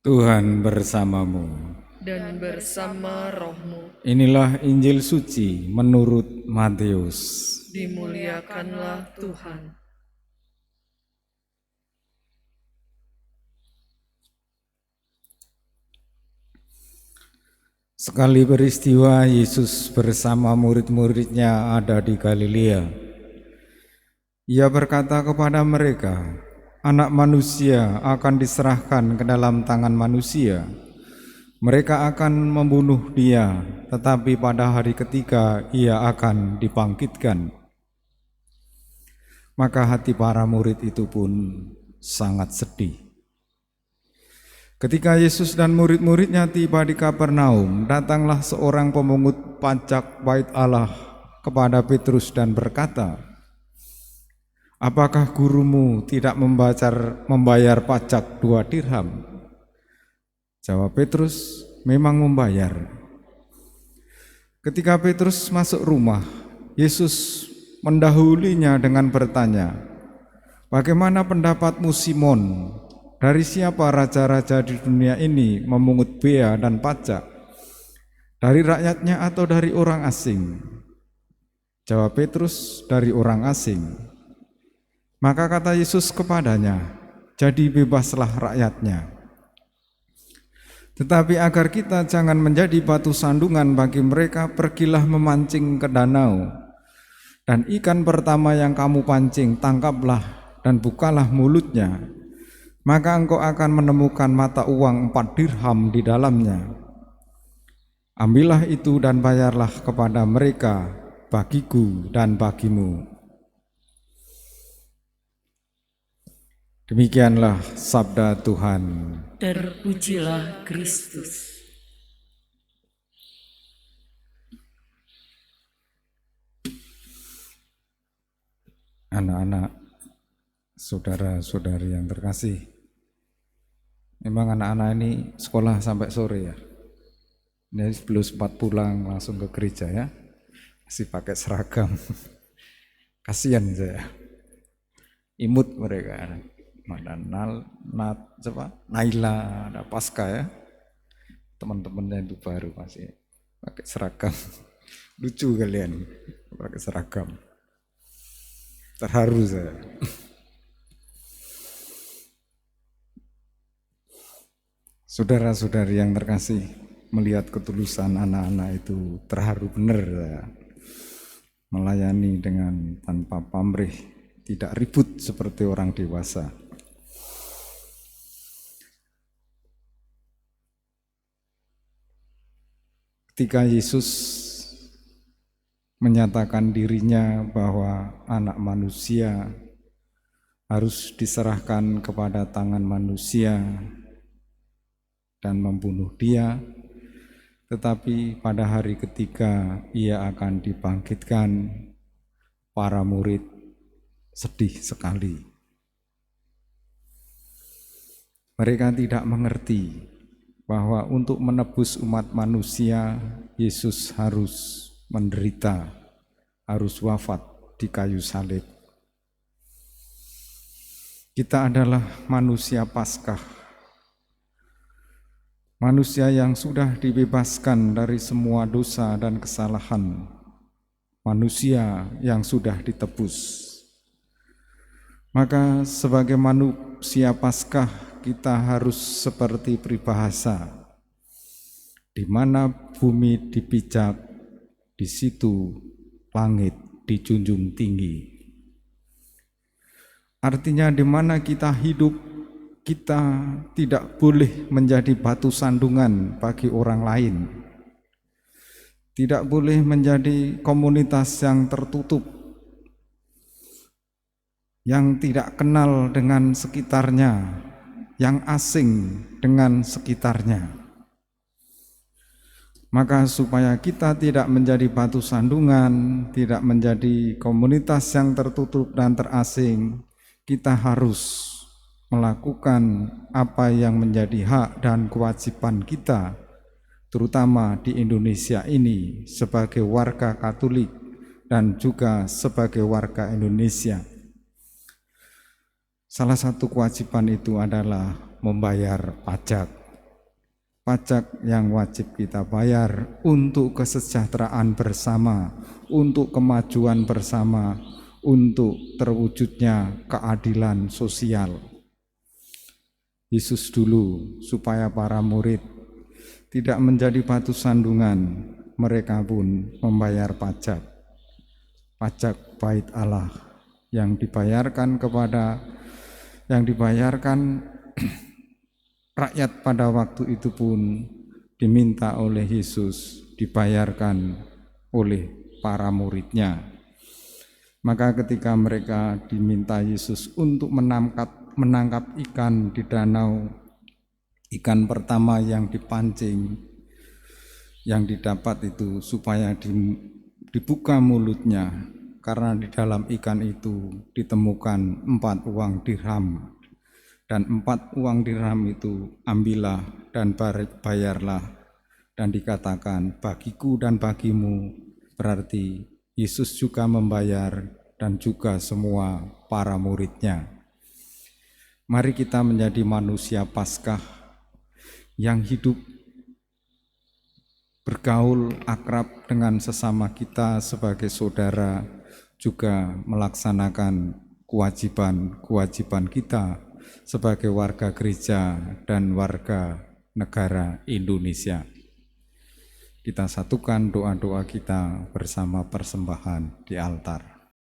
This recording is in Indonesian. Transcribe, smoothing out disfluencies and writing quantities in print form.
Tuhan bersamamu. Dan bersama rohmu. Inilah Injil suci menurut Matius. Dimuliakanlah Tuhan. Sekali peristiwa Yesus bersama murid-muridnya ada di Galilea. Ia berkata kepada mereka, Anak manusia akan diserahkan ke dalam tangan manusia. Mereka akan membunuh dia, tetapi pada hari ketiga ia akan dibangkitkan. Maka hati para murid itu pun sangat sedih. Ketika Yesus dan murid-muridnya tiba di Kapernaum, datanglah seorang pemungut pajak bait Allah kepada Petrus dan berkata, Apakah gurumu tidak membayar pajak 2 dirham? Jawab Petrus, memang membayar. Ketika Petrus masuk rumah, Yesus mendahulinya dengan bertanya, Bagaimana pendapatmu Simon? Dari siapa raja-raja di dunia ini memungut bea dan pajak? Dari rakyatnya atau dari orang asing? Jawab Petrus, dari orang asing. Maka kata Yesus kepadanya, jadi bebaslah rakyatnya. Tetapi agar kita jangan menjadi batu sandungan bagi mereka, pergilah memancing ke danau. Dan ikan pertama yang kamu pancing, tangkaplah dan bukalah mulutnya. Maka engkau akan menemukan mata uang 4 dirham di dalamnya. Ambillah itu dan bayarlah kepada mereka, bagiku dan bagimu. Demikianlah sabda Tuhan. Terpujilah Kristus. Anak-anak, saudara-saudari yang terkasih, memang anak-anak ini sekolah sampai sore ya. Ini sebelum sempat pulang langsung ke gereja ya, masih pakai seragam. Kasihan saya, imut mereka. Ada Naila, ada Pasca ya, teman-temannya itu baru masih pakai seragam. Lucu kalian pakai seragam, terharu saya. Saudara-saudari yang terkasih, melihat ketulusan anak-anak itu terharu benar ya. Melayani dengan tanpa pamrih, tidak ribut seperti orang dewasa. Ketika Yesus menyatakan dirinya bahwa anak manusia harus diserahkan kepada tangan manusia dan membunuh dia, tetapi pada hari ketiga ia akan dibangkitkan, para murid sedih sekali. Mereka tidak mengerti bahwa untuk menebus umat manusia, Yesus harus menderita, harus wafat di kayu salib. Kita adalah manusia Paskah, manusia yang sudah dibebaskan dari semua dosa dan kesalahan, manusia yang sudah ditebus. Maka sebagai manusia Paskah, kita harus seperti peribahasa, di mana bumi dipijak, di situ langit dijunjung tinggi. Artinya di mana kita hidup, kita tidak boleh menjadi batu sandungan bagi orang lain. Tidak boleh menjadi komunitas yang tertutup, yang tidak kenal dengan sekitarnya, yang asing dengan sekitarnya. Maka supaya kita tidak menjadi batu sandungan, tidak menjadi komunitas yang tertutup dan terasing, kita harus melakukan apa yang menjadi hak dan kewajiban kita, terutama di Indonesia ini sebagai warga Katolik dan juga sebagai warga Indonesia. Salah satu kewajiban itu adalah membayar pajak. pajak yang wajib kita bayar untuk kesejahteraan bersama, untuk kemajuan bersama, untuk terwujudnya keadilan sosial. Yesus dulu supaya para murid tidak menjadi batu sandungan, mereka pun membayar pajak bait Allah yang dibayarkan rakyat pada waktu itu pun diminta oleh Yesus, dibayarkan oleh para muridnya. Maka ketika mereka diminta Yesus untuk menangkap ikan di danau, ikan pertama yang dipancing, yang didapat itu supaya dibuka mulutnya, karena di dalam ikan itu ditemukan 4 uang dirham, dan 4 uang dirham itu ambillah dan bayarlah, dan dikatakan bagiku dan bagimu, berarti Yesus juga membayar dan juga semua para muridnya. Mari kita menjadi manusia Paskah yang hidup bergaul akrab dengan sesama kita sebagai saudara, juga melaksanakan kewajiban kita sebagai warga gereja dan warga negara Indonesia. Kita satukan doa-doa kita bersama persembahan di altar.